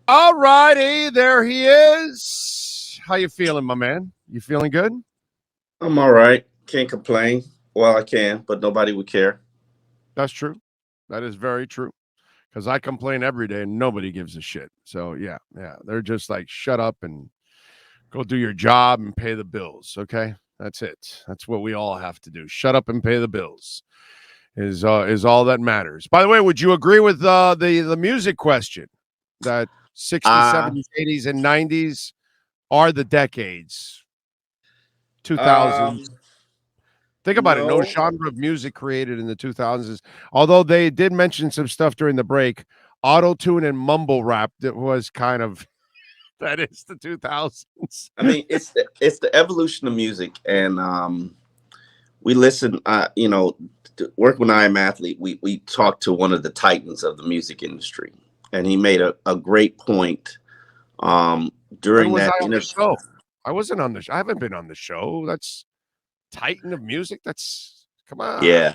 All righty, there he is. How you feeling, my man? You feeling good? I'm all right. Can't complain. Well, I can, but nobody would care. That's true. That is very true. Because I complain every day and nobody gives a shit. So yeah. They're just like, shut up and go do your job and pay the bills. Okay. That's it. That's what we all have to do. Shut up and pay the bills is all that matters. By the way, would you agree with the music question that 60s, Uh 70s, 80s, and 90s are the decades? 2000s. um Think about it. No no. genre of music created in the 2000s. Although they did mention some stuff during the break, auto tune and mumble rap that was kind of that is the 2000s. I mean, it's the evolution of music, and we listen. To work when I am athlete, we talked to one of the titans of the music industry, and he made a great point um When during was I that on the interview. show? I wasn't on the show. I haven't been on the show. That's Titan of music. That's come on. Yeah.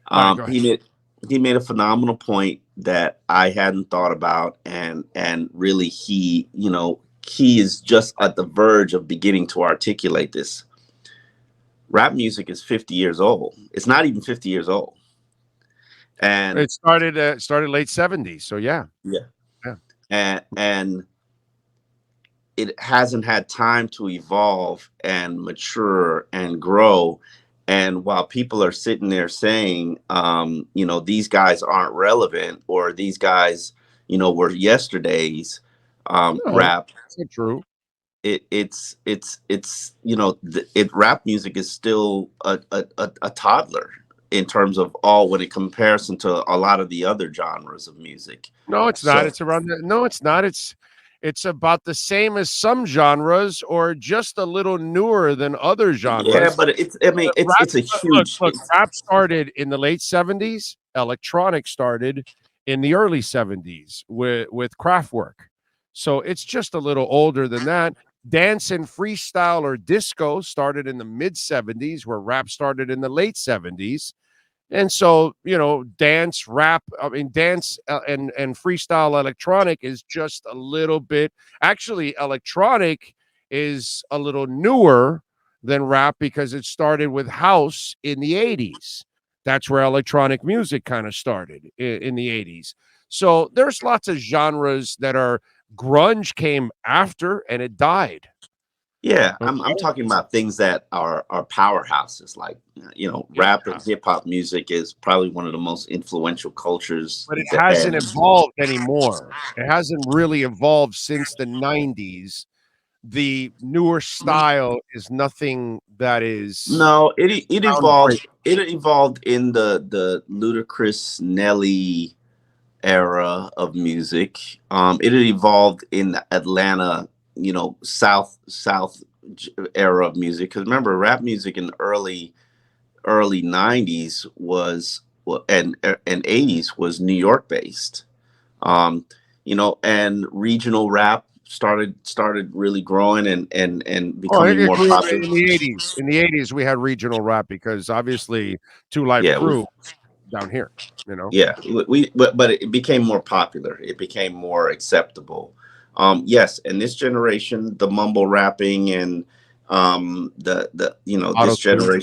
All right, go ahead. He made a phenomenal point that I hadn't thought about, and really he is just at the verge of beginning to articulate this. Rap music is 50 years old. It's not even 50 years old, and It started late 70s. So yeah. yeah, Yeah. and it hasn't had time to evolve and mature and grow. And while people are sitting there saying, these guys aren't relevant, or these guys, were yesterday's No, rap, that's not true. rap music is still a toddler in terms of all when it comparison to a lot of the other genres of music. No, it's not. So It's around the no, it's not. It's about the same as some genres or just a little newer than other yeah, genres. but I mean, Rap it's a look, huge. look, rap started in the late 70s, electronic started in the early 70s with Kraftwerk. So it's just a little older than that. Dance and freestyle or disco started in the mid 70s, where rap started in the late 70s. And so, dance, rap, I mean, dance and freestyle electronic is just a little bit. Actually, electronic is a little newer than rap because it started with house in the 80s. That's where electronic music kind of started in the 80s. So there's lots of genres that are grunge came after and it died. Yeah, I'm Okay. talking about things that are powerhouses, like Yeah. rap and hip hop music is probably one of the most influential cultures. But it That, hasn't and evolved anymore. It hasn't really evolved since the 90s. The newer style is nothing that no, is it groundbreaking. evolved. It evolved in the Ludacris Nelly era of music. It had evolved in the Atlanta, South era of music. Because remember, rap music in the early '90s was and '80s was New York based. Um, and regional rap started really growing and Oh, becoming it more grew popular. in the 80s. In the 80s, we had regional rap because obviously Two Live Yeah, Crew down here, you know? yeah, but it became more popular. It became more acceptable. Yes, and this generation, the mumble rapping and the Auto tune.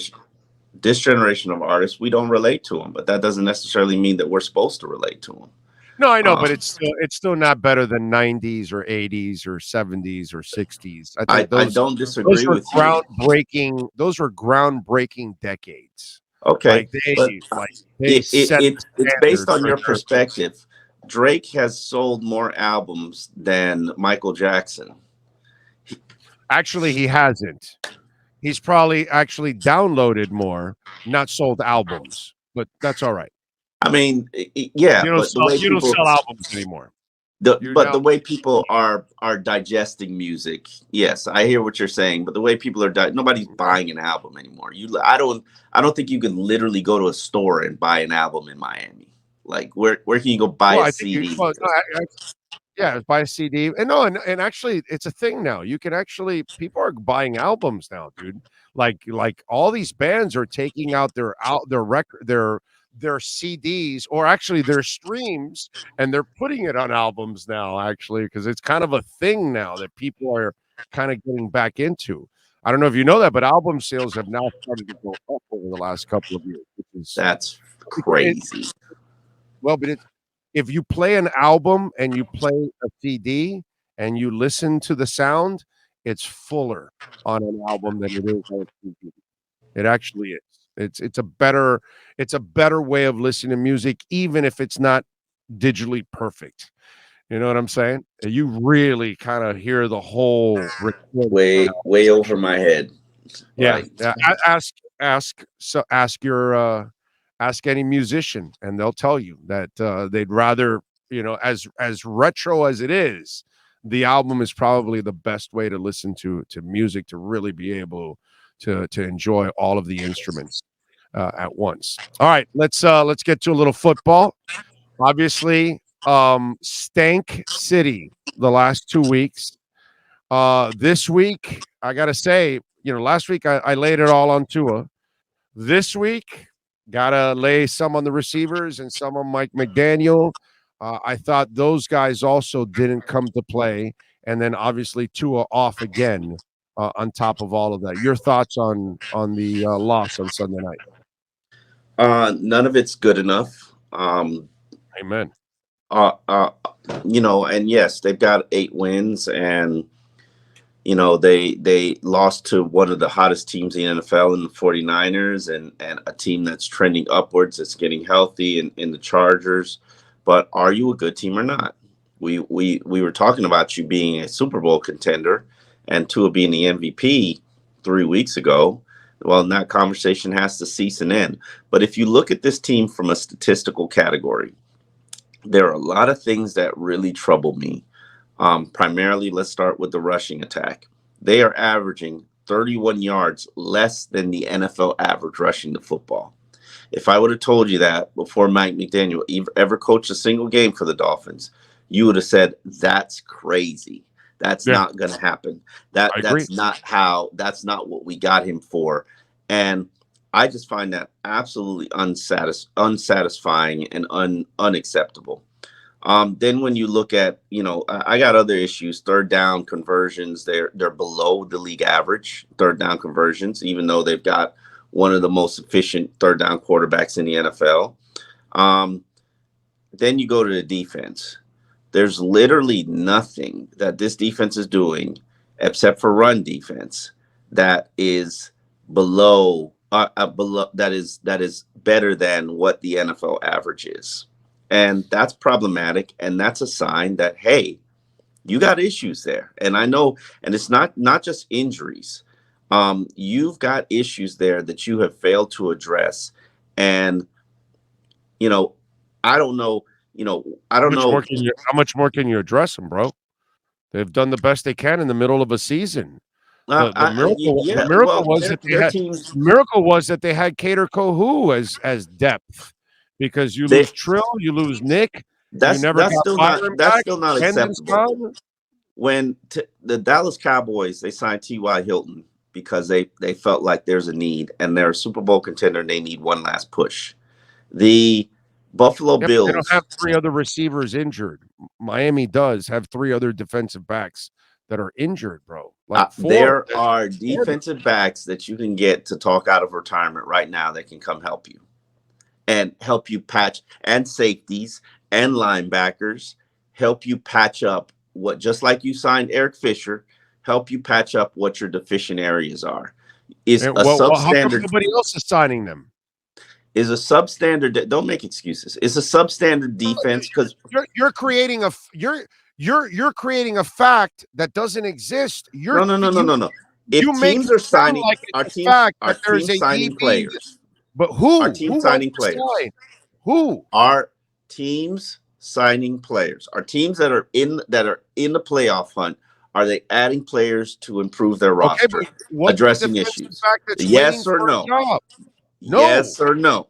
this generation of artists, we don't relate to them, but that doesn't necessarily mean that we're supposed to relate to them. No, I know, Uh, but it's still not better than 90s or 80s or 70s or 60s. I think I those don't those disagree were with you. groundbreaking. Those were groundbreaking decades. Okay, Like but they set the it's based standard on for your their. perspective. Drake has sold more albums than Michael Jackson. Actually, he hasn't. He's probably actually downloaded more, not sold albums, but that's all right. I mean, yeah, You don't but the sell way you don't people sell albums anymore. the You're but now the way people are digesting music, yes, I hear what you're saying, but the way people are nobody's buying an album anymore. I don't think you can literally go to a store and buy an album in Miami. Like where can you go buy well, a I think you CD? well, no, yeah, buy a CD. And no, and actually it's a thing now. You can actually people are buying albums now, dude. Like all these bands are taking out their record their CDs or actually their streams, and they're putting it on albums now, actually, because it's kind of a thing now that people are kind of getting back into. I don't know if you know that, but album sales have now started to go up over the last couple of years, which is That's it, crazy. well, but it's if you play an album and you play a CD and you listen to the sound, it's fuller on an album than it is on a CD. It actually is. It's a better way of listening to music, even if it's not digitally perfect. You know what I'm saying? You really kind of hear the whole recording Way way over section. my head. Yeah, Like, yeah. Ask any musician, and they'll tell you that they'd rather, as retro as it is, the album is probably the best way to listen to music to really be able to enjoy all of the instruments at once. All right, let's get to a little football. Obviously, Stank City the last 2 weeks. This week, I gotta say, last week I laid it all on Tua. This week, gotta lay some on the receivers and some on Mike McDaniel. I thought those guys also didn't come to play, and then obviously Tua off again. On top of all of that, your thoughts on the loss on Sunday night? none of it's good enough. Amen. Uh, uh, and yes, they've got 8 wins, and they lost to one of the hottest teams in the NFL in the 49ers, and a team that's trending upwards, that's getting healthy in the Chargers. But are you a good team or not? We were talking about you being a Super Bowl contender and Tua being the MVP 3 weeks ago. Well, that conversation has to cease and end. But if you look at this team from a statistical category, there are a lot of things that really trouble me. Primarily, let's start with the rushing attack. They are averaging 31 yards less than the NFL average rushing the football. If I would have told you that before Mike McDaniel ever coached a single game for the Dolphins, you would have said, that's crazy. That's Yeah, not going to happen. I agree. That's not what we got him for. And I just find that absolutely unsatisfying and unacceptable. Then when you look at, I got other issues. Third down conversions, they're below the league average. Third down conversions, even though they've got one of the most efficient third down quarterbacks in the NFL. Um, then you go to the defense. There's literally nothing that this defense is doing except for run defense that is below that is better than what the NFL average is. And that's problematic, and that's a sign that, hey, you got issues there. And I know, and it's not just injuries. You've got issues there that you have failed to address. And you know, I don't know, I don't know. How much more can you address them, bro? They've done the best they can in the middle of a season. The miracle the Yeah, miracle well, was that they their had teams, the miracle was that they had Cater Kohu as depth, because you they lose Trill, you lose Nick, you that's never that's got still not Byron that's back. still not Hendon's acceptable. gone. When the Dallas Cowboys, they signed T.Y. Hilton because they felt like there's a need, and they're a Super Bowl contender, and they need one last push. The Buffalo Yeah, but they don't Bills, have three other receivers injured. Miami does have three other defensive backs that are injured, bro. Like four. there are Four. defensive backs that you can get to talk out of retirement right now that can come help you and help you patch, and safeties and linebackers help you patch up what, just like you signed Eric Fisher, help you patch up what your deficient areas are. Is a Well, how come substandard nobody else is signing them? is a substandard. Don't make excuses. It's a substandard defense because You're creating you're creating a fact that doesn't exist. no, no, no, no, You no, no. you If make teams it are sound signing, like our it's a teams, fact our that there's team a signing DB. players, But our who? team Who else signing is players, signed? Who? our teams signing players, our teams that are in the playoff hunt. Are they adding players to improve their Okay, but roster, what's the addressing defensive issues? back that's waiting Yes or for a no? job? No, Yes or no?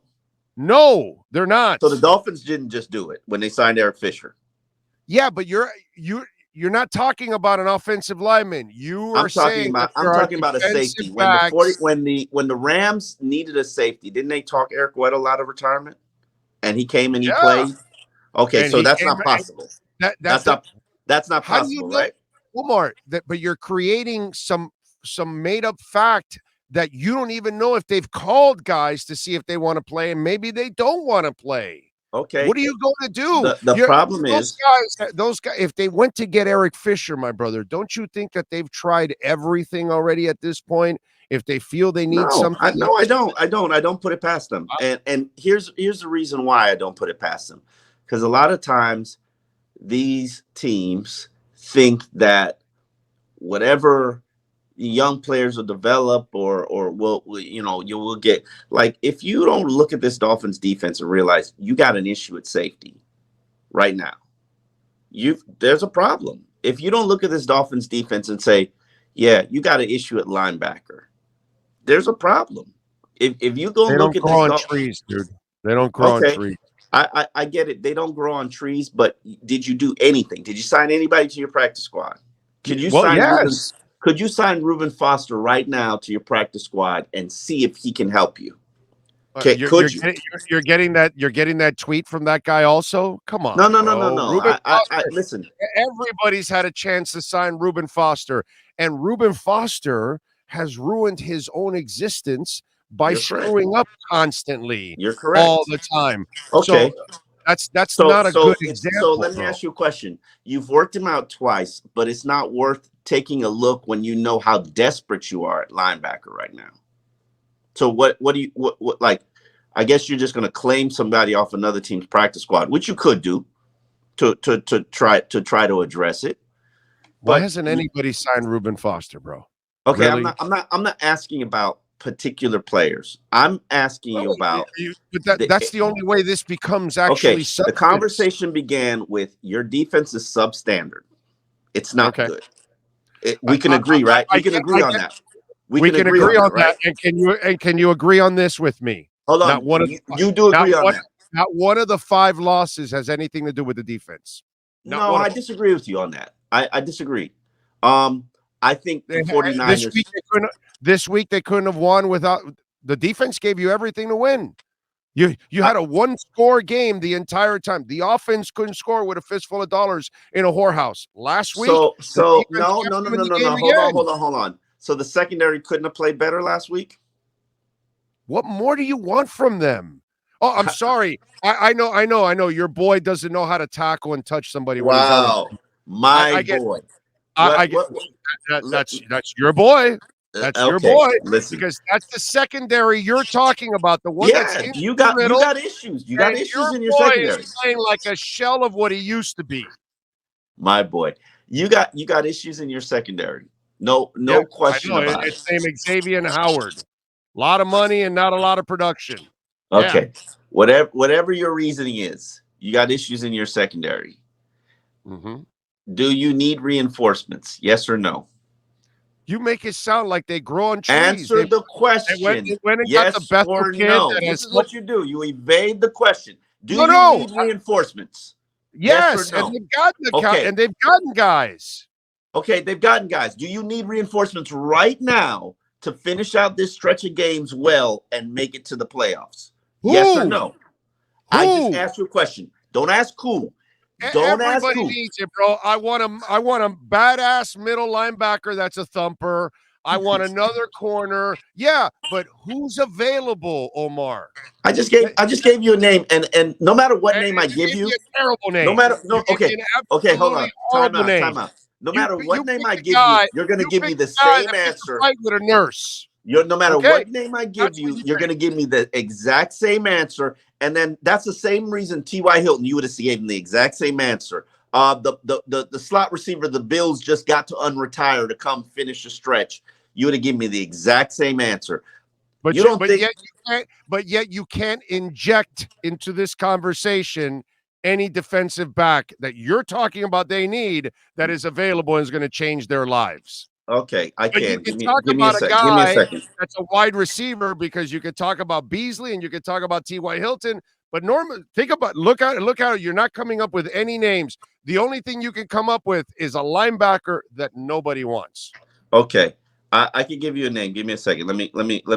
no, they're not. So the Dolphins didn't just do it when they signed Eric Fisher. Yeah, but you're not talking about an offensive lineman. You are saying that I'm there are talking about a defensive safety. When backs. the Rams needed a safety, didn't they talk Eric Weddle out of retirement? and he came and he Yeah, played. Okay, and so he that's came. not possible. That's That's the. not How do you possible, know, right? Omar? But you're creating some made up fact that you don't even know if they've called guys to see if they want to play, and maybe they don't want to play. Okay. What are you going to do? The problem is Those guys, if they went to get Eric Fisher, my brother, don't you think that they've tried everything already at this point? If they feel they need something, I don't put it past them. And here's the reason why I don't put it past them. Because a lot of times these teams think that whatever young players will develop or you will get, like, if you don't look at this Dolphins defense and realize you got an issue at safety right now, there's a problem. If you don't look at this Dolphins defense and say, yeah, you got an issue at linebacker, there's a problem. If you go they look don't at grow this on trees, dude. They don't grow on okay, trees. I get it. They don't grow on trees, but did you do anything? Did you sign anybody to your practice squad? Could you Well, sign Reuben? yes. Could you sign Reuben Foster right now to your practice squad and see if he can help you? Could you? You're getting that tweet from that guy also? Come on, No. Reuben I Foster. listen. Everybody's had a chance to sign Reuben Foster, and Reuben Foster has ruined his own existence by screwing up constantly. You're correct. All the time. Okay. So that's not a good example. So let me ask you a question. You've worked him out twice, but it's not worth taking a look when you know how desperate you are at linebacker right now. So what do you like? I guess you're just going to claim somebody off another team's practice squad, which you could do to try to address it. Why hasn't anybody signed Reuben Foster, bro? Okay, really? I'm not asking about particular players. I'm asking you about. But that's the only way this becomes actually. Okay, the conversation began with your defense is substandard. It's not good. We can agree, right? We can agree on that. We can agree on that. And can you agree on this with me? Hold on. You do agree on that. Not one of the 5 losses has anything to do with the defense. No, I disagree with you on that. I disagree. I think the 49ers this week they couldn't have won without the defense. Gave you everything to win. You had a 1-score game the entire time. The offense couldn't score with a fistful of dollars in a whorehouse last week. So no. Hold on. So the secondary couldn't have played better last week? What more do you want from them? Oh, I'm sorry. I know. Your boy doesn't know how to tackle and touch somebody. Wow. My boy. I get that's your boy. That's your boy. Listen. Because that's the secondary you're talking about. The one that's in you got issues. You got issues in your secondary. Is playing like a shell of what he used to be. My boy. You got issues in your secondary. No question about it. It's named Xavier Howard. A lot of money and not a lot of production. Okay. Yeah. Whatever your reasoning is, you got issues in your secondary. Mm-hmm. Do you need reinforcements? Yes or no? You make it sound like they grow on trees. Answer the question. Yes or no. This is what you do. You evade the question. Do you need reinforcements? Yes or no? And they've gotten guys. Okay, they've gotten guys. Do you need reinforcements right now to finish out this stretch of games well and make it to the playoffs? Yes or no? I just asked you a question. Don't ask who. Everybody needs it, bro. I want a badass middle linebacker that's a thumper. I want another corner. Yeah, but who's available, Omar? I just gave you a name, and no matter what name I give you, a terrible name. Okay, hold on. Time out. No matter what name I give you, you're going to give me the same answer. Fight with a nurse. No matter what name I give you, you're going to give me the exact same answer. And then that's the same reason T.Y. Hilton, you would have given the exact same answer. The slot receiver the Bills just got to unretire to come finish the stretch. You would have given me the exact same answer. But yet you can't inject into this conversation any defensive back that you're talking about they need that is available and is going to change their lives. Okay, I can. Give me a second. That's a wide receiver because you could talk about Beasley and you could talk about T.Y. Hilton. But look out. You're not coming up with any names. The only thing you can come up with is a linebacker that nobody wants. Okay. I can give you a name. Give me a second. Let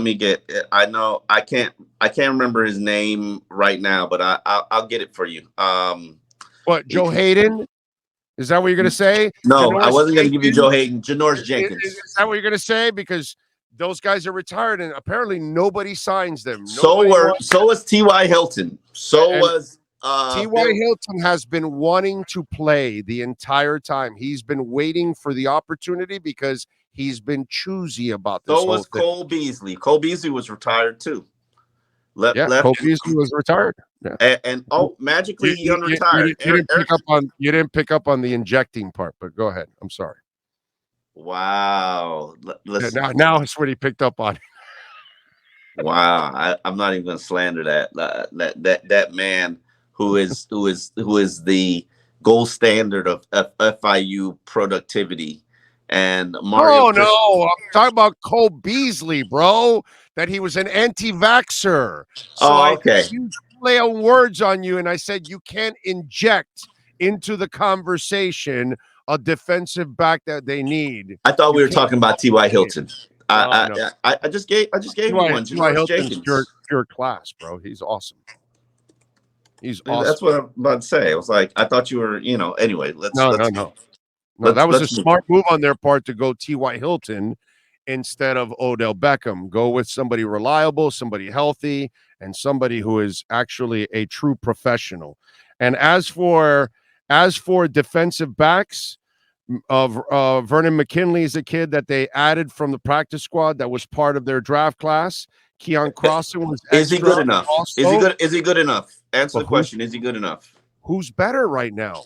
me get. I know I can't remember his name right now, but I'll get it for you. What, Joe Hayden? Is that what you're gonna say? No, I Janoris wasn't going to give you Joe Jenkins? Hayden. Janoris Is Jenkins. that what you're gonna say? Because those guys are retired, and apparently nobody signs them. So was T.Y. Hilton. So And was T.Y. Hilton has been wanting to play the entire time. He's been waiting for the opportunity because he's been choosy about this so whole was thing. Cole Beasley. Cole Beasley was retired too. Cole Beasley was retired. Yeah. And magically he You unretired. You didn't pick up on the injecting part, but go ahead. I'm sorry. Wow. Now it's what he picked up on. Wow. I'm not even going to slander that man who is the gold standard of FIU productivity. And Mario. No, I'm talking about Cole Beasley, bro. That he was an anti-vaxxer. So okay. I used play on words on you, and I said you can't inject into the conversation a defensive back that they need. I thought we were talking about T.Y. Hilton. No. I just gave you one. T.Y. Hilton's Jenkins. pure class, bro. He's awesome. He's awesome. That's what I'm about to say. I was like, I thought you were, anyway, No, that was a smart move on their part to go T.Y. Hilton instead of Odell Beckham. Go with somebody reliable, somebody healthy, and somebody who is actually a true professional. And as for defensive backs, Vernon McKinley is a kid that they added from the practice squad that was part of their draft class. Keon Crossan was extra. Is he good enough? Also. Is he good enough? Answer the question. Is he good enough? Who's better right now?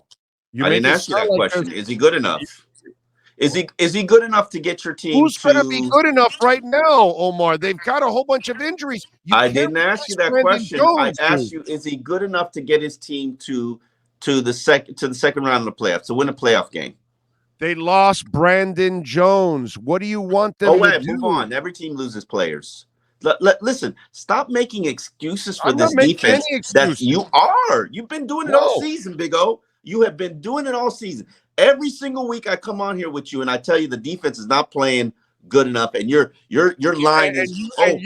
I didn't ask you that question. Is he good enough? Is he good enough to get your team? Who's going to be good enough right now, Omar? They've got a whole bunch of injuries. I didn't ask you that question. I asked you, is he good enough to get his team to the second round of the playoffs, to win a playoff game? They lost Brandon Jones. What do you want them to do? Move on. Every team loses players. Listen, stop making excuses for this defense. You've been doing it all season, Big O. You have been doing it all season. Every single week I come on here with you and I tell you the defense is not playing good enough, and your line is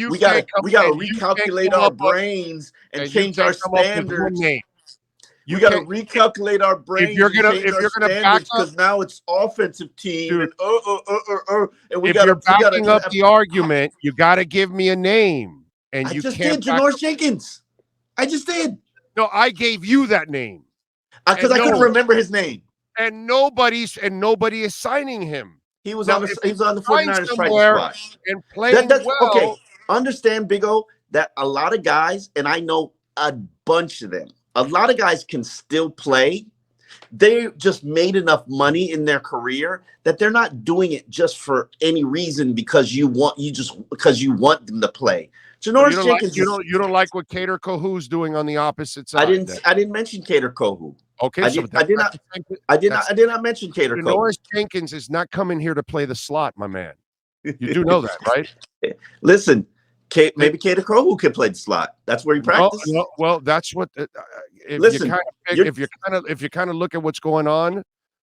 we gotta recalculate our brains and change our standards. You got to recalculate our brains. If you're gonna back up, because now it's offensive team. Dude, and if you're backing up the argument, you got to give me a name. And you just did, Janoris Jenkins. I just did. No, I gave you that name because I couldn't remember his name. And nobody is signing him. He was on the 49ers practice squad and playing well. Okay, understand, Big O, that a lot of guys, and I know a bunch of them. A lot of guys can still play. They just made enough money in their career that they're not doing it just for any reason because you want them to play. Janoris Jenkins, you don't like what Kader Kohou's doing on the opposite side. I didn't mention Kader Kohou. Okay, I did not mention Kader Kohou. Janoris Jenkins is not coming here to play the slot, my man. You do know that, right? Listen, maybe Kader Kohou can play the slot. That's where he practices. Well, that's what. Listen, if you kind of look at what's going on,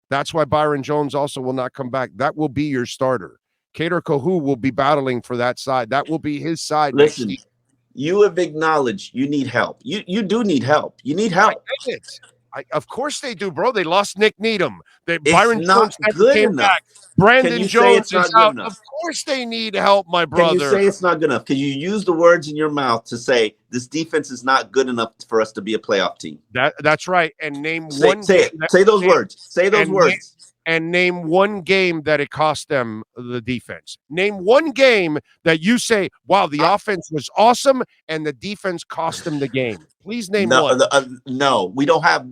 that's why Byron Jones also will not come back. That will be your starter. Kader Kohou will be battling for that side. That will be his side. Listen, you have acknowledged you need help. You do need help. You need help. Of course they do, bro. They lost Nick Needham. Byron Jones never came back. Brandon Jones is out. Of course they need help, my brother. Can you say it's not good enough? Can you use the words in your mouth to say this defense is not good enough for us to be a playoff team? That's right. And name one. Say those words. Say those words. And name one game that it cost them the defense. Name one game that you say, wow, the offense was awesome and the defense cost them the game. Please name one. No, we don't have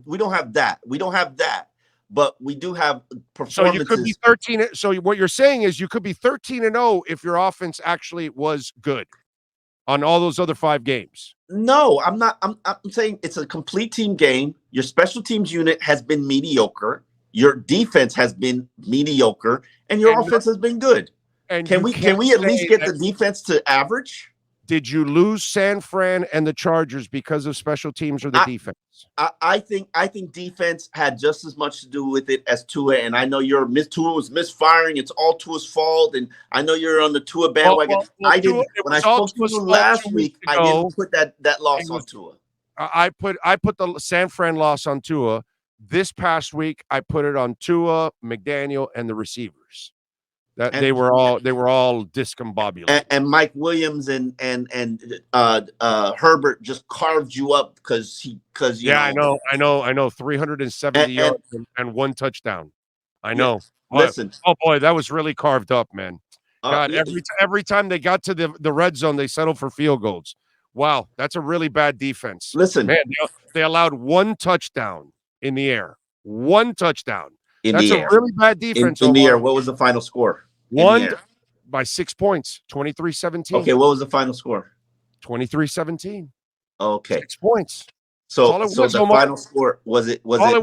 that. We don't have that. But we do have performances. So you could be 13. So what you're saying is you could be 13-0 if your offense actually was good on all those other 5 games. No, I'm not. I'm saying it's a complete team game. Your special teams unit has been mediocre. Your defense has been mediocre, and your offense has been good. And can we at least get the defense to average? Did you lose San Fran and the Chargers because of special teams or the defense? I think defense had just as much to do with it as Tua. And I know Tua was misfiring. It's all Tua's fault. And I know you're on the Tua bandwagon. Well, I Tua, didn't. it When I was all spoke to Tua's you fault last 2 week, weeks I ago. didn't put that loss on Tua. I put the San Fran loss on Tua. This past week, I put it on Tua, McDaniel, and the receivers. That they were all discombobulated. And Mike Williams and Herbert just carved you up because I know 370 yards and 1 touchdown. I know. Listen, oh boy, that was really carved up, man. God, every time they got to the red zone, they settled for field goals. Wow, that's a really bad defense. Listen, man, they allowed 1 touchdown in the air. 1 touchdown. That's a really bad defense. In the air, what was the final score? Won by 6 points, 23-17. Okay, what was the final score? 23-17. Okay. 6 points. So the final score was it? All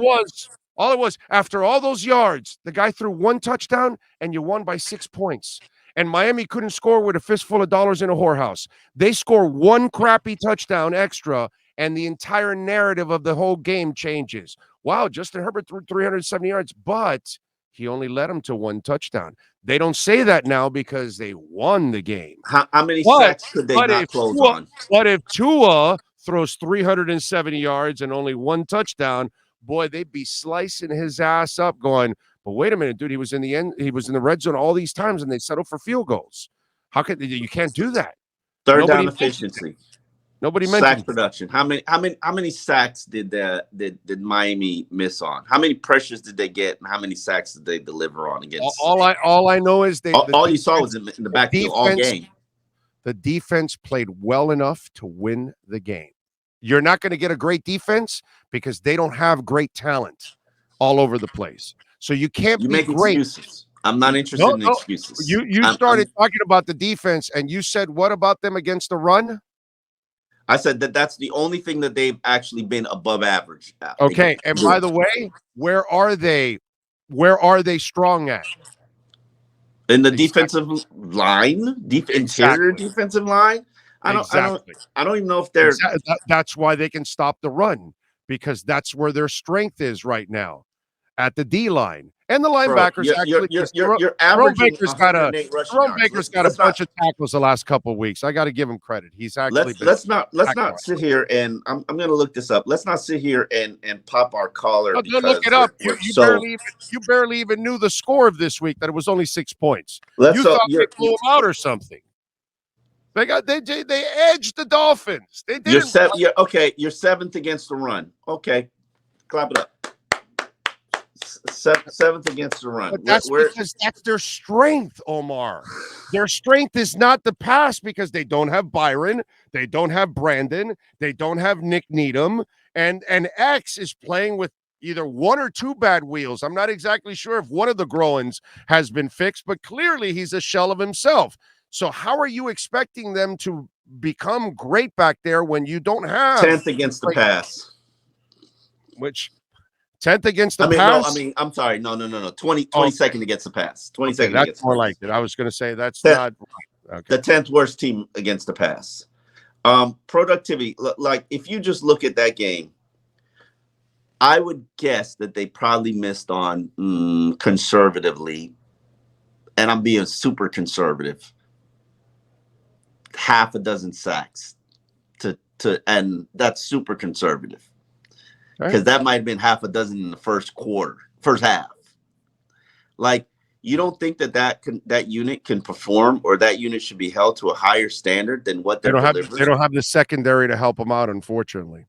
it was after all those yards, the guy threw 1 touchdown and you won by 6 points. And Miami couldn't score with a fistful of dollars in a whorehouse. They score 1 crappy touchdown extra, and the entire narrative of the whole game changes. Wow, Justin Herbert threw 370 yards, but he only led him to 1 touchdown. They don't say that now because they won the game. How many sacks could they not close on? But if Tua throws 370 yards and only 1 touchdown, boy, they'd be slicing his ass up going, but wait a minute, dude, he was in the red zone all these times and they settled for field goals. How could you can't do that? Third down efficiency. Nobody mentioned sack production. How many sacks did Miami miss on? How many pressures did they get, and how many sacks did they deliver on against? All I know is all you saw was in the backfield all game. The defense played well enough to win the game. You're not going to get a great defense because they don't have great talent all over the place. So you can't be great. Excuses. I'm not interested in excuses. You started talking about the defense, and you said what about them against the run? I said that's the only thing that they've actually been above average at. Okay, and by the way, where are they? Where are they strong at? In the defensive line, interior defensive line. I don't even know if they're. That's why they can stop the run, because that's where their strength is right now, at the D line. And the linebackers you're averaging. Jerome Baker's got a bunch of tackles the last couple of weeks. I got to give him credit. He's actually let's not sit here and I'm going to look this up. Let's not sit here and pop our collar. No, look it up. You barely even knew the score of this week, that it was only 6 points. You thought they blew them out or something. They edged the Dolphins. They did. You're 7th against the run. Okay, clap it up. 7th against the run. But because that's their strength, Omar. Their strength is not the pass, because they don't have Byron, they don't have Brandon, they don't have Nick Needham, and X is playing with either 1 or 2 bad wheels. I'm not exactly sure if one of the groins has been fixed, but clearly he's a shell of himself. So how are you expecting them to become great back there when you don't have 10th against the pass? Which 10th against the pass? I'm sorry. No. 22nd against the pass. 22nd. That's more like it. I was going to say that's not the 10th worst team against the pass. Productivity. Like, if you just look at that game, I would guess that they probably missed on conservatively, and I'm being super conservative, half a dozen sacks and that's super conservative. Because that might have been half a dozen in the first half. Like, you don't think that unit can perform, or that unit should be held to a higher standard than what they're delivering? They don't have the secondary to help them out, unfortunately.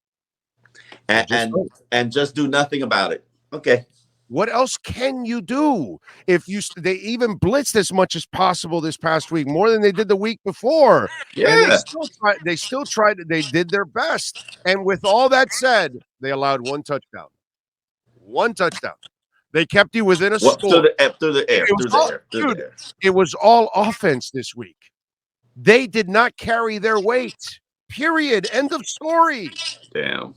And just do nothing about it. Okay. What else can you do? If they even blitzed as much as possible this past week, more than they did the week before. Yeah. And they still tried. They did their best. And with all that said, they allowed 1 touchdown. 1 touchdown. They kept you within a score. Through the air. It was all offense this week. They did not carry their weight. Period. End of story. Damn.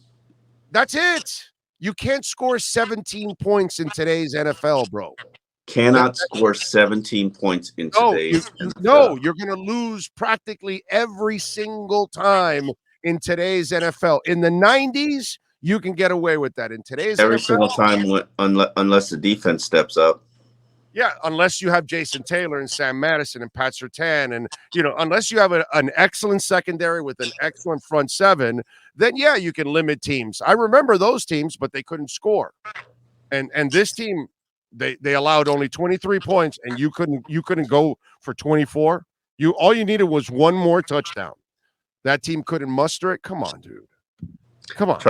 That's it. You can't score 17 points in today's NFL, bro. cannot score 17 points in No, today's no, NFL. you're going to lose practically every single time in today's NFL. In the 90s, you can get away with that. In today's Every NFL, single time, unless the defense steps up. yeah, unless you have Jason Taylor and Sam Madison and Pat Surtain, and unless you have an excellent secondary with an excellent front seven, then yeah, you can limit teams. I remember those teams, but they couldn't score. And this team, they allowed only 23 points, and you couldn't go for 24. All you needed was one more touchdown. That team couldn't muster it. Come on, dude. Come on.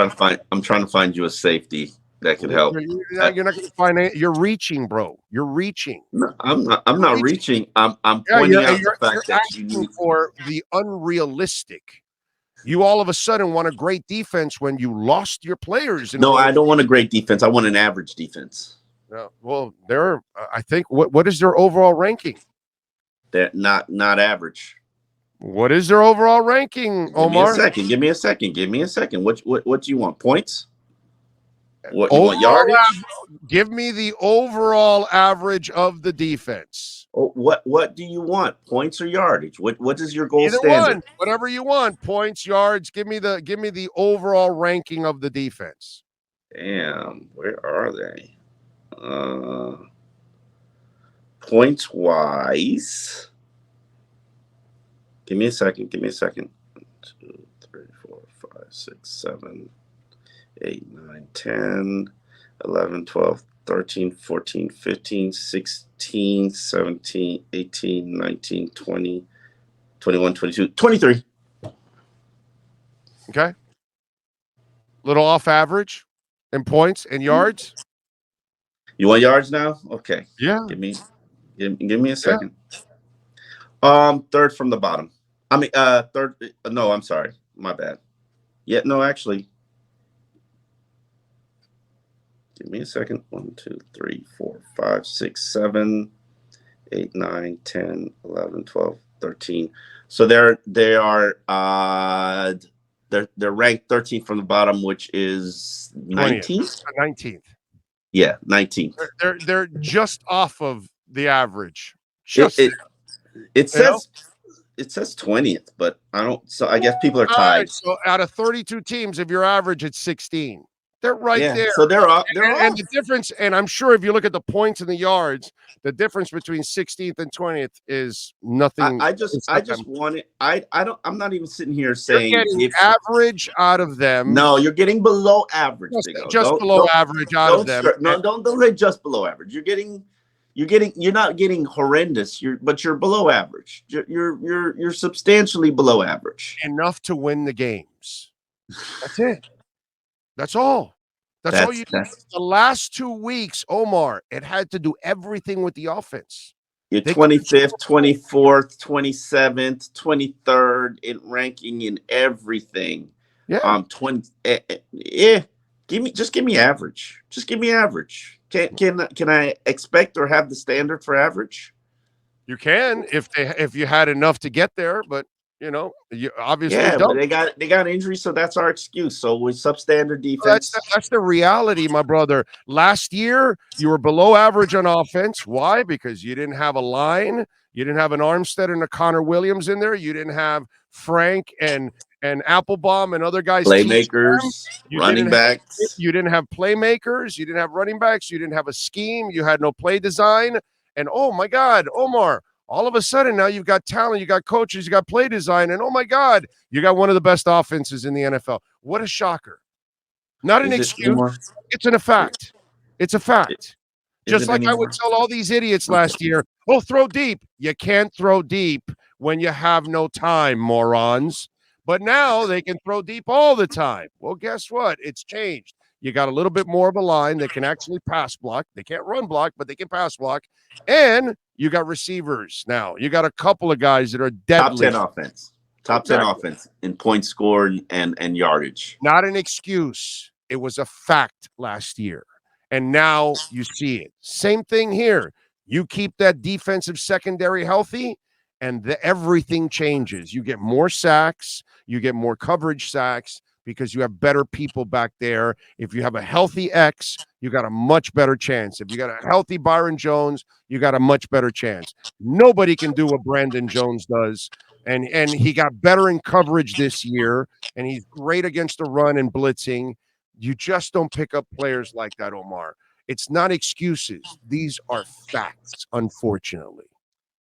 I'm trying to find you a safety that could help. You're not going to find it. You're reaching, bro. You're reaching. No, I'm not reaching. I'm pointing out the fact that you need for the unrealistic. You all of a sudden want a great defense when you lost your players. No, I don't want a great defense. I want an average defense. Well, I think what is their overall ranking? They're not average. What is their overall ranking, Omar? Give me a second. What do you want? Points? What you want, yardage? Give me the overall average of the defense. What do you want? Points or yardage? What is your goal Either standard? one, whatever you want. Points, yards. Give me the overall ranking of the defense. Damn, where are they? Points wise. Give me a second. 1, 2, 3, 4, 5, 6, 7, 8, 9, 10, 11, 12, 13, 14, 15, 16, 17, 18, 19, 20, 21, 22, 23. Okay. Little off average in points and yards. You want yards now? Okay. Yeah. Give me a second. Yeah. Third from the bottom. I mean, third. No, I'm sorry. My bad. Yeah, no, actually. Give me a second. 1, 2, 3, 4, 5, 6, 7, 8, 9, 10, 11, 12, 13. So they're ranked 13th from the bottom, which is 19th. 19th. Yeah, 19th. They're just off of the average. It says 20th, but I don't. So I guess people are tied. Right, so out of 32 teams, if you're average, it's 16. They're right there. So they're up. And the difference, and I'm sure if you look at the points and the yards, the difference between 16th and 20th is nothing. I just want it. I'm not even sitting here saying you're getting average out of them. No, you're getting below average. Just below average out of them. No, don't say just below average. You're not getting horrendous. But you're below average. You're substantially below average. Enough to win the games. That's it. That's all. That's all you do. The last 2 weeks, Omar, it had to do everything with the offense. You're 25th, 24th, 27th, 23rd in ranking in everything. Yeah. 20. Give me average. Just give me average. Can I expect or have the standard for average? You can if you had enough to get there, but you obviously don't. But they got injuries, so that's our excuse. So with substandard defense, that's the reality, my brother. Last year you were below average on offense. Why? Because you didn't have a line, you didn't have an Armstead and a Connor Williams in there, you didn't have Frank and Applebaum and other guys. Playmakers, running backs. You didn't have playmakers. You didn't have running backs. You didn't have a scheme. You had no play design. And oh my God, Omar. All of a sudden, now you've got talent, you got coaches, you got play design, and oh my God, you got one of the best offenses in the NFL. What a shocker. Not an excuse. It's a fact. It's a fact. Just like I would tell all these idiots last year, throw deep. You can't throw deep when you have no time, morons. But now they can throw deep all the time. Well, guess what? It's changed. You got a little bit more of a line that can actually pass block. They can't run block, but they can pass block. And you got receivers now. You got a couple of guys that are deadly. Top 10 offense in points scored and yardage. Not an excuse. It was a fact last year. And now you see it. Same thing here. You keep that defensive secondary healthy, and everything changes. You get more sacks. You get more coverage sacks. because you have better people back there. If you have a healthy X, you got a much better chance. If you got a healthy Byron Jones, you got a much better chance. Nobody can do what Brandon Jones does. And he got better in coverage this year, and he's great against the run and blitzing. You just don't pick up players like that, Omar. It's not excuses. These are facts, unfortunately.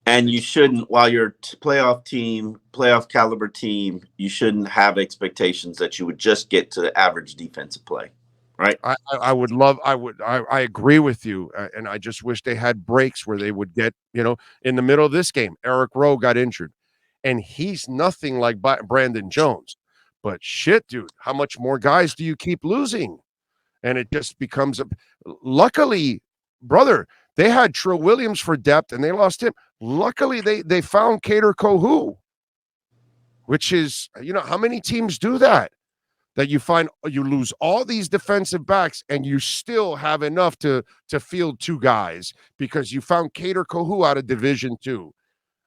And you shouldn't, while you're playoff team, playoff caliber team, you shouldn't have expectations that you would just get to the average defensive play, right? I would love, I agree with you. And I just wish they had breaks where they would get, in the middle of this game, Eric Rowe got injured, and he's nothing like Brandon Jones. But shit, dude, how much more guys do you keep losing? And it just becomes luckily, brother, they had Trill Williams for depth and they lost him. Luckily, they found Cater Kohu, which is, how many teams do that? That you lose all these defensive backs and you still have enough to field two guys because you found Cater Kohu out of Division II.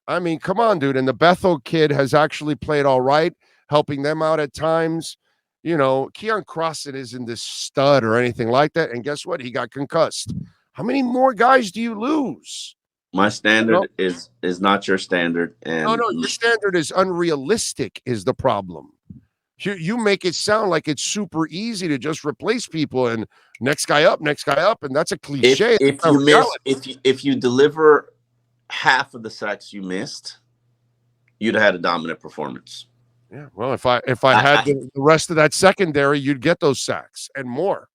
I mean, come on, dude. And the Bethel kid has actually played all right, helping them out at times. Keon Crossan isn't this stud or anything like that. And guess what? He got concussed. How many more guys do you lose? My standard is not your standard. And no, your standard is unrealistic is the problem. You make it sound like it's super easy to just replace people and next guy up, and that's a cliche. If you deliver half of the sacks you missed, you'd have had a dominant performance. Yeah, well, if I had the rest of that secondary, you'd get those sacks and more,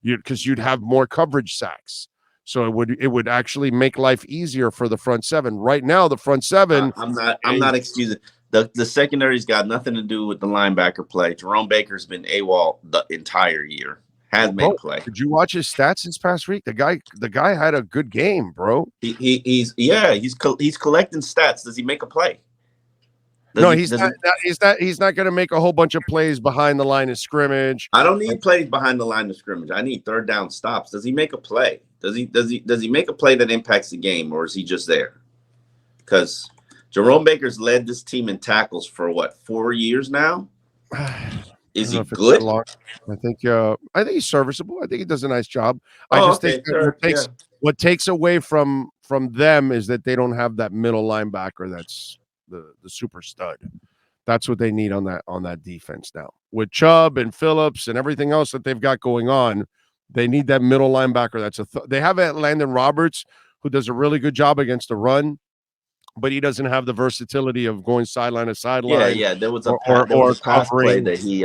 because you'd have more coverage sacks. So it would actually make life easier for the front seven. Right now, the front seven. I'm not excusing the secondary's got nothing to do with the linebacker play. Jerome Baker's been AWOL the entire year. Has made play. Did you watch his stats this past week? The guy had a good game, bro. He's collecting stats. Does he make a play? He's not going to make a whole bunch of plays behind the line of scrimmage. I don't need plays behind the line of scrimmage. I need third down stops. Does he make a play? Does he make a play that impacts the game, or is he just there? Because Jerome Baker's led this team in tackles for 4 years now. Is he good? I think he's serviceable. I think he does a nice job. Think what takes away from them is that they don't have that middle linebacker that's the super stud. That's what they need on that defense now. With Chubb and Phillips and everything else that they've got going on, they need that middle linebacker. They have Landon Roberts, who does a really good job against the run, but he doesn't have the versatility of going sideline to sideline. Yeah. There was a pass play that he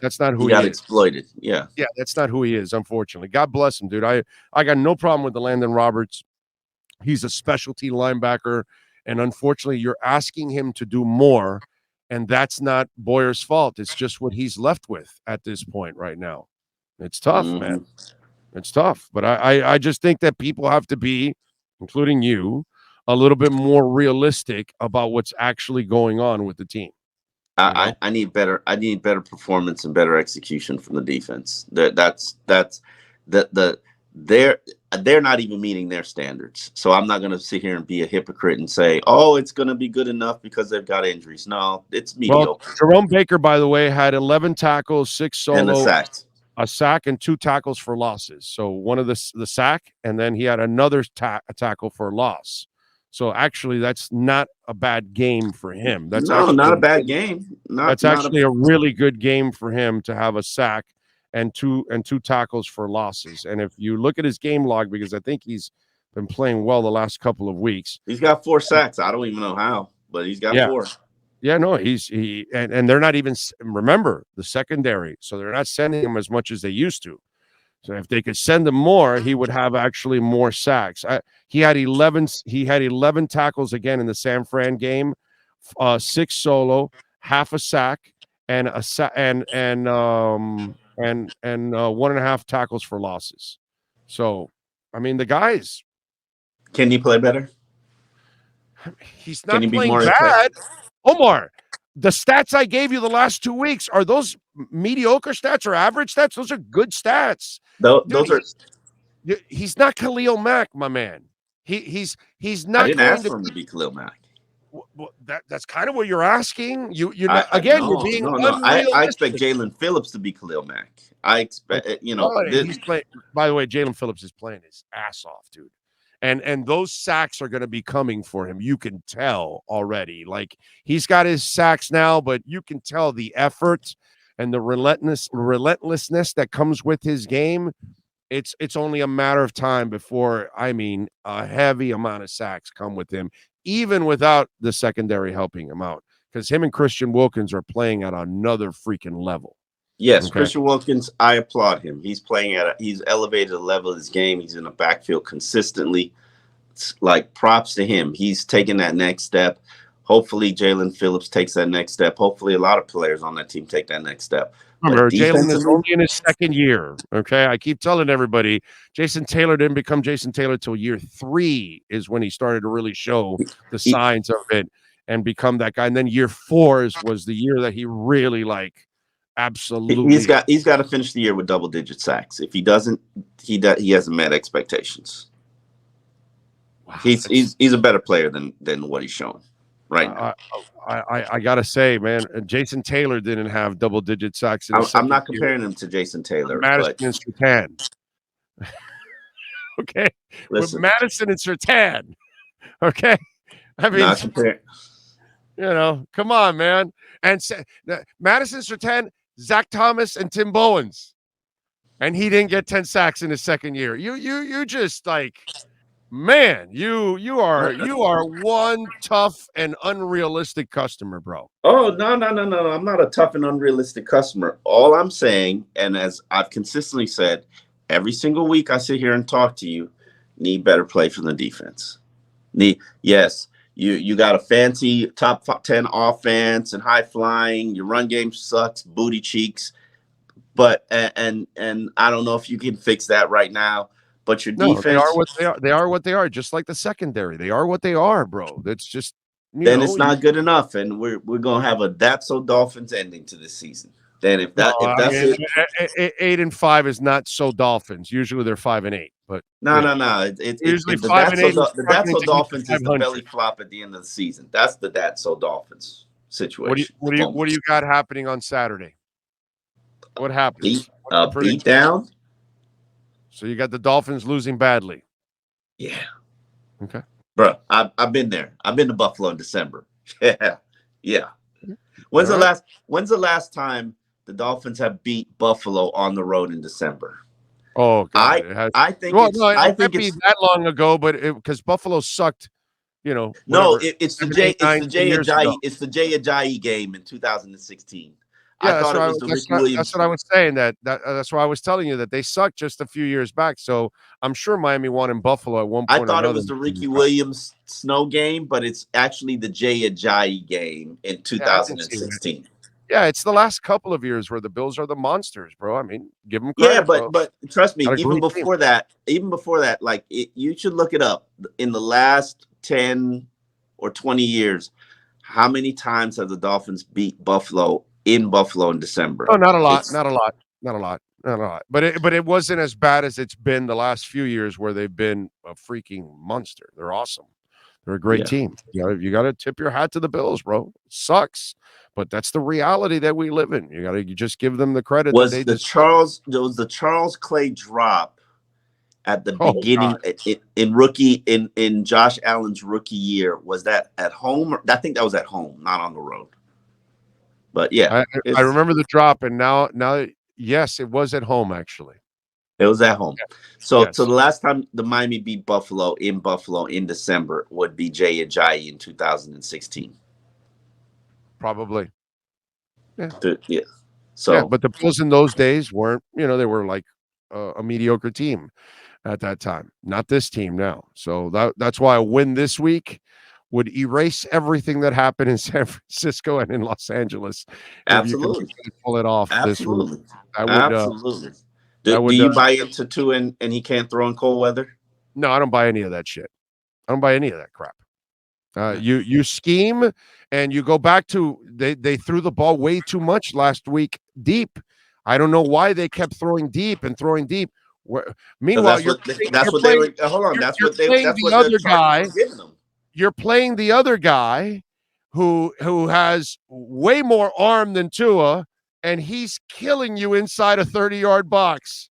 that's not who he got exploited. Yeah, that's not who he is. Unfortunately, God bless him, dude. I got no problem with the Landon Roberts. He's a specialty linebacker, and unfortunately, you're asking him to do more, and that's not Boyer's fault. It's just what he's left with at this point right now. It's tough, man. It's tough, but I just think that people have to be, including you, a little bit more realistic about what's actually going on with the team. I need better performance and better execution from the defense. They're not even meeting their standards. So I'm not going to sit here and be a hypocrite and say, oh, it's going to be good enough because they've got injuries. No, it's mediocre. Well, Jerome Baker, by the way, had 11 tackles, 6 solo, and a sack, and 2 tackles for losses. So one of the sack, and then he had another tackle for loss. So actually, that's not a bad game for him. That's not a bad game. That's actually a really good game for him to have a sack and two tackles for losses. And if you look at his game log, because I think he's been playing well the last couple of weeks. He's got 4 sacks. I don't even know how, but he's got 4. Yeah, no, and they're not even, remember, the secondary. So they're not sending him as much as they used to. So if they could send him more, he would have actually more sacks. He had 11 tackles again in the San Fran game, 6 solo, half a sack, and 1.5 tackles for losses. So, I mean, the guys. Can he play better? He's not playing bad. Omar, the stats I gave you the last 2 weeks, are those mediocre stats or average stats? Those are good stats. Those are. He's not Khalil Mack, my man. He's not. I didn't ask for him to be Khalil Mack. Well, that's kind of what you're asking. You know, I again, you're no being no no. I expect unrealistic. Jalen Phillips to be Khalil Mack. I expect Well, he's playing. By the way, Jalen Phillips is playing his ass off, dude. And those sacks are going to be coming for him. You can tell already. Like he's got his sacks now, but you can tell the effort and the relentlessness that comes with his game. It's only a matter of time before, I mean, a heavy amount of sacks come with him, even without the secondary helping him out, because him and Christian Wilkins are playing at another freaking level. Yes, Okay. Christian Wilkins, I applaud him. He's playing he's elevated the level of his game. He's in the backfield consistently. It's like props to him. He's taking that next step. Hopefully, Jalen Phillips takes that next step. Hopefully, a lot of players on that team take that next step. But Remember, Jalen is defensively, only in his second year. Okay. I keep telling everybody Jason Taylor didn't become Jason Taylor till year 3 is when he started to really show the he, signs of it and become that guy. And then year 4 was the year that he really absolutely. he's got to finish the year with double-digit sacks. If he doesn't, he hasn't met expectations. Wow, he's a better player than what he's showing right now. I gotta say, man, Jason Taylor didn't have double-digit sacks in his I'm second not year. comparing him to Jason Taylor, Madison but and Sertan. Okay, with Madison and Sertan. Okay, I mean, not comparing. Come on, man. And Madison Sertan, Zach Thomas, and Tim Bowens, and he didn't get 10 sacks in his second year. You just man, you are one tough and unrealistic customer, bro. Oh, no. I'm not a tough and unrealistic customer. All I'm saying, and as I've consistently said, every single week I sit here and talk to you, need better play from the defense. Yes, you got a fancy top 10 offense and high flying. Your run game sucks, booty cheeks. But and I don't know if you can fix that right now. But your defense, they are what they are. They are what they are, just like the secondary. They are what they are, bro. That's just it's not good enough, and we're gonna have a That's So Dolphins ending to this season. Then if that's it, 8-5 is not so Dolphins. Usually they're 5-8, but no. It's usually the That's So Dolphins is the belly flop at the end of the season. That's the That's So Dolphins situation. What do you got happening on Saturday? What happens? Beat down. So you got the Dolphins losing badly. Yeah. Okay. Bro, I've been there. I've been to Buffalo in December. Yeah. When's the last time the Dolphins have beat Buffalo on the road in December? Oh, God. I think it can't be that long ago, but because Buffalo sucked, No, it's the Jay Ajayi game in 2016. Yeah, that's what I was saying. That's why I was telling you that they sucked just a few years back. So I'm sure Miami won in Buffalo at one point. I thought it was the Ricky Williams snow game, but it's actually the Jay Ajayi game in 2016. Yeah, it's the last couple of years where the Bills are the monsters, bro. I mean, give them Yeah, credit. but trust me, even before that, like you should look it up. In the last 10 or 20 years, how many times have the Dolphins beat Buffalo in Buffalo in December? Oh, not a lot. But it wasn't as bad as it's been the last few years where they've been a freaking monster. They're awesome. They're a great team. You got to tip your hat to the Bills, bro. It sucks, but that's the reality that we live in. You just give them the credit. There was the Charles Clay drop at the beginning in Josh Allen's rookie year. Was that at home? I think that was at home, not on the road. But yeah, I remember the drop, and now, yes, it was at home. Actually, it was at home. Yeah. So the last time the Miami beat Buffalo in December would be Jay Ajayi in 2016. Probably. Yeah. Yeah. So, but the Bills in those days weren't. They were like a mediocre team at that time. Not this team now. So that's why a win this week would erase everything that happened in San Francisco and in Los Angeles. Absolutely. If you can pull it off. Absolutely. Absolutely. Do you buy into Tua and he can't throw in cold weather? No, I don't buy any of that shit. I don't buy any of that crap. You scheme and you go back to they threw the ball way too much last week deep. I don't know why they kept throwing deep. Meanwhile, that's what they were giving them. you're playing the other guy who has way more arm than Tua, and he's killing you inside a 30-yard box.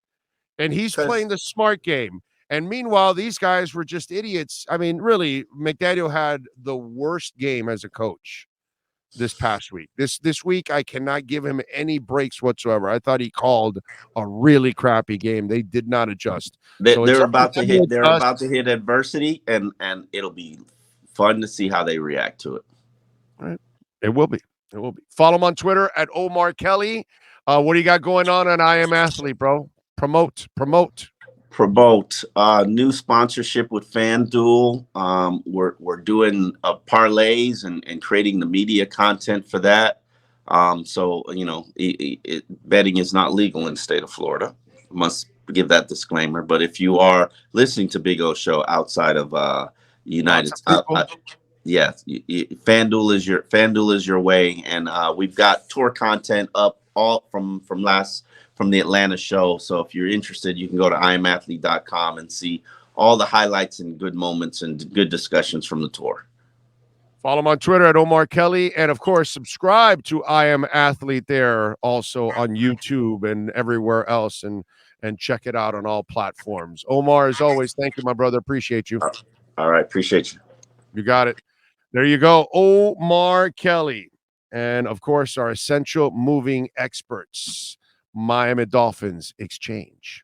And he's playing the smart game. And meanwhile, these guys were just idiots. I mean, really, McDaniel had the worst game as a coach this past week. This week, I cannot give him any breaks whatsoever. I thought he called a really crappy game. They did not adjust. They're about to hit. They're about to hit adversity, and it'll be fun to see how they react to it. Right. It will be. It will be. Follow him on Twitter at Omar Kelly. What do you got going on I Am Athlete, bro? Promote. New sponsorship with FanDuel. We're doing parlays and creating the media content for that. So betting is not legal in the state of Florida. Must give that disclaimer. But if you are listening to Big O Show outside of United States, FanDuel is your way, and we've got tour content up all from the Atlanta show. So if you're interested, you can go to iamathlete.com and see all the highlights and good moments and good discussions from the tour. Follow him on Twitter at Omar Kelly, and of course, subscribe to I Am Athlete there also on YouTube and everywhere else, and check it out on all platforms. Omar, as always, thank you, my brother. Appreciate you. All right, appreciate you. You got it. There you go, Omar Kelly. And, of course, our essential moving experts, Miami Dolphins Exchange.